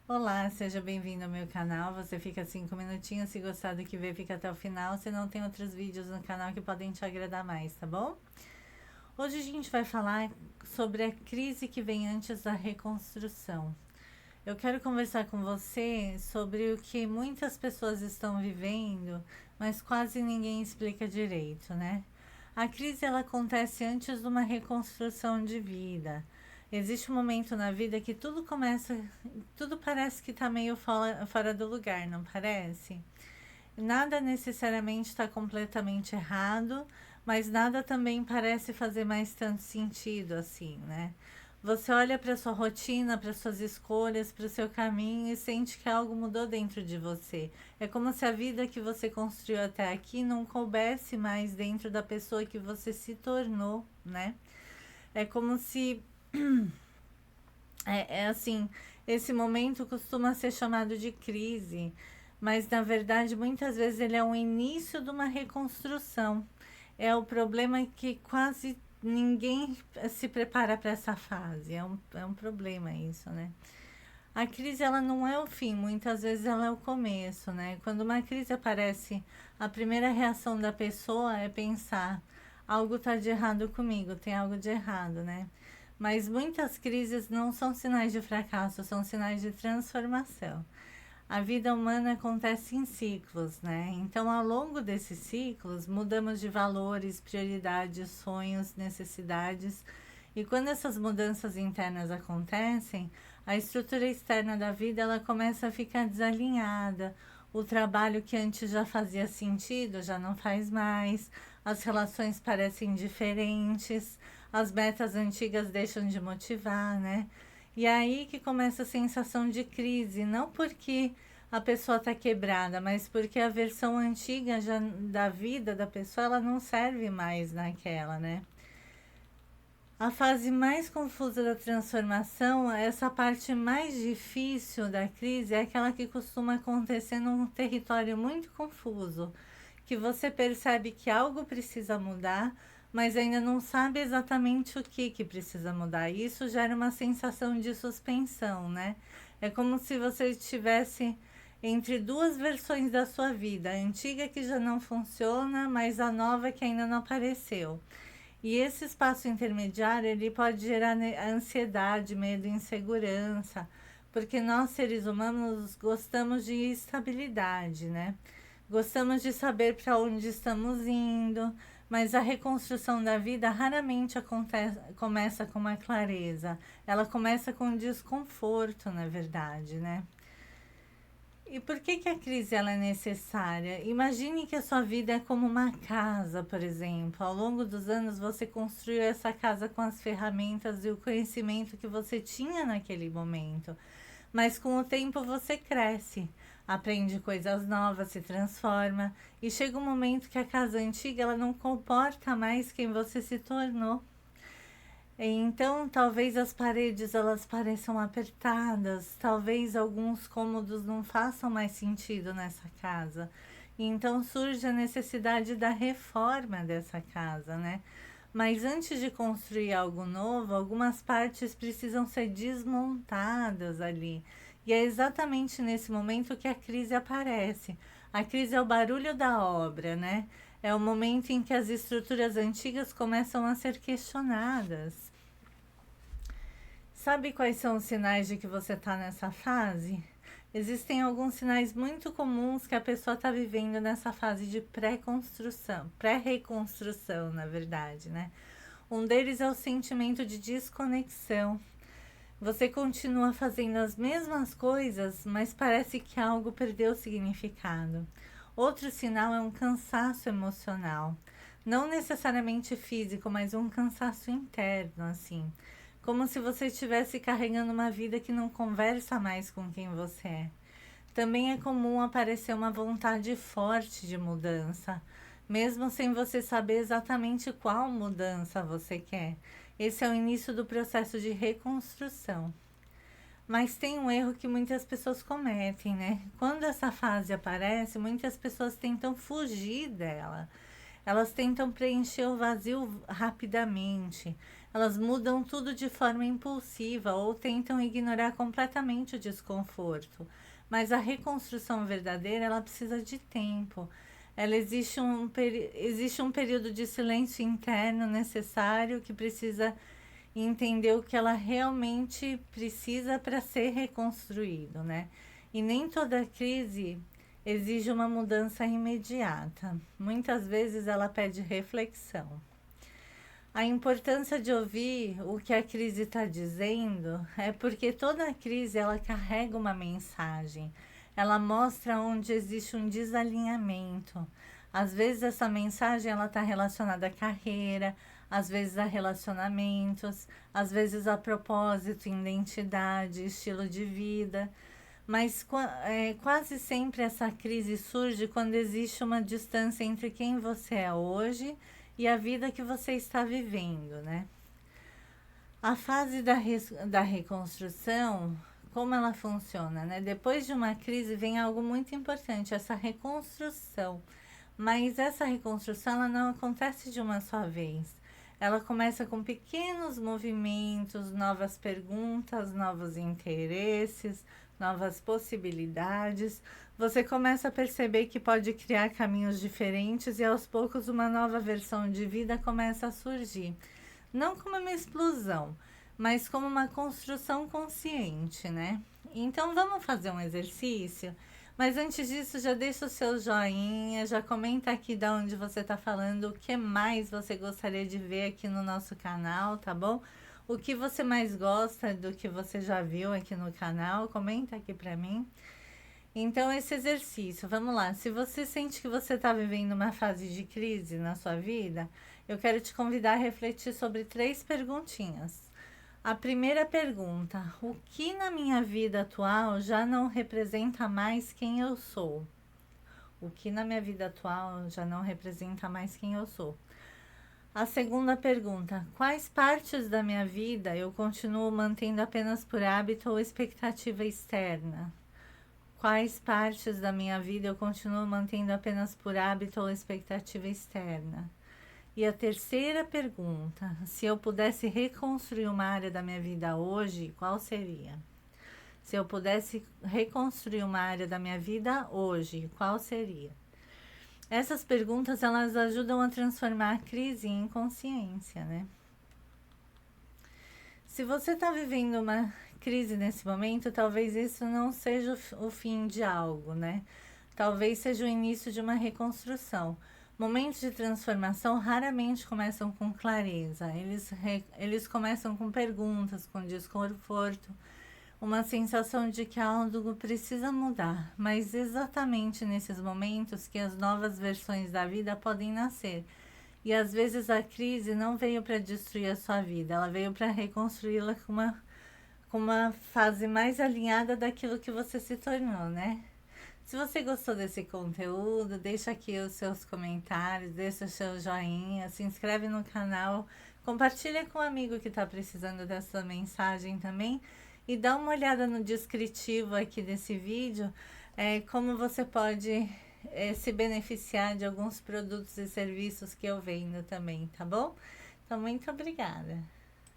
Olá, seja bem-vindo ao meu canal. Você fica 5 minutinhos, se gostar do que vê, fica até o final. Se não, tem outros vídeos no canal que podem te agradar mais, tá bom? Hoje a gente vai falar sobre a crise que vem antes da reconstrução. Eu quero conversar com você sobre o que muitas pessoas estão vivendo, mas quase ninguém explica direito, né? A crise ela acontece antes de uma reconstrução de vida. Existe um momento na vida que tudo começa, tudo parece que está meio fora do lugar, não parece? Nada necessariamente está completamente errado, mas nada também parece fazer mais tanto sentido assim, né? Você olha para sua rotina, para suas escolhas, para o seu caminho e sente que algo mudou dentro de você. É como se a vida que você construiu até aqui não coubesse mais dentro da pessoa que você se tornou, né? É como se é assim, esse momento costuma ser chamado de crise, mas na verdade muitas vezes ele é o início de uma reconstrução. É o problema que quase ninguém se prepara para essa fase. É um problema isso, né? A crise ela não é o fim, muitas vezes ela é o começo, né? Quando uma crise aparece, a primeira reação da pessoa é pensar: algo está de errado comigo, tem algo de errado, né? Mas muitas crises não são sinais de fracasso, são sinais de transformação. A vida humana acontece em ciclos, né? Então, ao longo desses ciclos, mudamos de valores, prioridades, sonhos, necessidades. E quando essas mudanças internas acontecem, a estrutura externa da vida ela começa a ficar desalinhada. O trabalho que antes já fazia sentido já não faz mais. As relações parecem diferentes. As metas antigas deixam de motivar, né? E é aí que começa a sensação de crise, não porque a pessoa está quebrada, mas porque a versão antiga já da vida da pessoa ela não serve mais naquela, né? A fase mais confusa da transformação, essa parte mais difícil da crise, é aquela que costuma acontecer num território muito confuso, que você percebe que algo precisa mudar, mas ainda não sabe exatamente o que precisa mudar. E isso gera uma sensação de suspensão, né? É como se você estivesse entre duas versões da sua vida, a antiga que já não funciona, mas a nova que ainda não apareceu. E esse espaço intermediário, ele pode gerar ansiedade, medo, insegurança, porque nós seres humanos gostamos de estabilidade, né? Gostamos de saber para onde estamos indo, mas a reconstrução da vida raramente começa com uma clareza. Ela começa com desconforto, na verdade, né? E por que a crise ela é necessária? Imagine que a sua vida é como uma casa, por exemplo. Ao longo dos anos você construiu essa casa com as ferramentas e o conhecimento que você tinha naquele momento. Mas com o tempo você cresce, aprende coisas novas, se transforma e chega um momento que a casa antiga ela não comporta mais quem você se tornou. Então, talvez as paredes elas pareçam apertadas, talvez alguns cômodos não façam mais sentido nessa casa. E então surge a necessidade da reforma dessa casa, né? Mas antes de construir algo novo, algumas partes precisam ser desmontadas ali. E é exatamente nesse momento que a crise aparece. A crise é o barulho da obra, né? É o momento em que as estruturas antigas começam a ser questionadas. Sabe quais são os sinais de que você está nessa fase? Existem alguns sinais muito comuns que a pessoa está vivendo nessa fase de pré-construção, pré-reconstrução, na verdade, né? Um deles é o sentimento de desconexão. Você continua fazendo as mesmas coisas, mas parece que algo perdeu significado. Outro sinal é um cansaço emocional. Não necessariamente físico, mas um cansaço interno, assim. Como se você estivesse carregando uma vida que não conversa mais com quem você é. Também é comum aparecer uma vontade forte de mudança, mesmo sem você saber exatamente qual mudança você quer. Esse é o início do processo de reconstrução. Mas tem um erro que muitas pessoas cometem, né? Quando essa fase aparece, muitas pessoas tentam fugir dela. Elas tentam preencher o vazio rapidamente. elas mudam tudo de forma impulsiva ou tentam ignorar completamente o desconforto. Mas a reconstrução verdadeira, ela precisa de tempo. Ela existe um período de silêncio interno necessário que precisa entender o que ela realmente precisa para ser reconstruído, né? E nem toda crise exige uma mudança imediata. Muitas vezes ela pede reflexão. A importância de ouvir o que a crise está dizendo é porque toda crise ela carrega uma mensagem. Ela mostra onde existe um desalinhamento. Às vezes essa mensagem ela está relacionada à carreira, às vezes a relacionamentos, às vezes a propósito, identidade, estilo de vida. Mas quase sempre essa crise surge quando existe uma distância entre quem você é hoje e a vida que você está vivendo, né? A fase da reconstrução, como ela funciona, né? Depois de uma crise vem algo muito importante, essa reconstrução. Mas essa reconstrução ela não acontece de uma só vez. Ela começa com pequenos movimentos, novas perguntas, novos interesses, novas possibilidades. Você começa a perceber que pode criar caminhos diferentes e aos poucos uma nova versão de vida começa a surgir. Não como uma explosão, mas como uma construção consciente, né? Então vamos fazer um exercício? Mas antes disso, já deixa o seu joinha, já comenta aqui de onde você está falando, o que mais você gostaria de ver aqui no nosso canal, tá bom? O que você mais gosta do que você já viu aqui no canal, comenta aqui pra mim. Então, esse exercício, vamos lá. Se você sente que você está vivendo uma fase de crise na sua vida, eu quero te convidar a refletir sobre 3 perguntinhas. A primeira pergunta: o que na minha vida atual já não representa mais quem eu sou? O que na minha vida atual já não representa mais quem eu sou? A segunda pergunta: quais partes da minha vida eu continuo mantendo apenas por hábito ou expectativa externa? Quais partes da minha vida eu continuo mantendo apenas por hábito ou expectativa externa? E a terceira pergunta: se eu pudesse reconstruir uma área da minha vida hoje, qual seria? Se eu pudesse reconstruir uma área da minha vida hoje, qual seria? Essas perguntas, elas ajudam a transformar a crise em consciência, né? Se você está vivendo uma crise nesse momento, talvez isso não seja o fim de algo, né? Talvez seja o início de uma reconstrução. Momentos de transformação raramente começam com clareza. Eles começam com perguntas, com desconforto, uma sensação de que algo precisa mudar. Mas exatamente nesses momentos que as novas versões da vida podem nascer. E às vezes a crise não veio para destruir a sua vida, ela veio para reconstruí-la com uma fase mais alinhada daquilo que você se tornou, né? Se você gostou desse conteúdo, deixa aqui os seus comentários, deixa o seu joinha, se inscreve no canal, compartilha com um amigo que está precisando dessa mensagem também e dá uma olhada no descritivo aqui desse vídeo, como você pode se beneficiar de alguns produtos e serviços que eu vendo também, tá bom? Então, muito obrigada!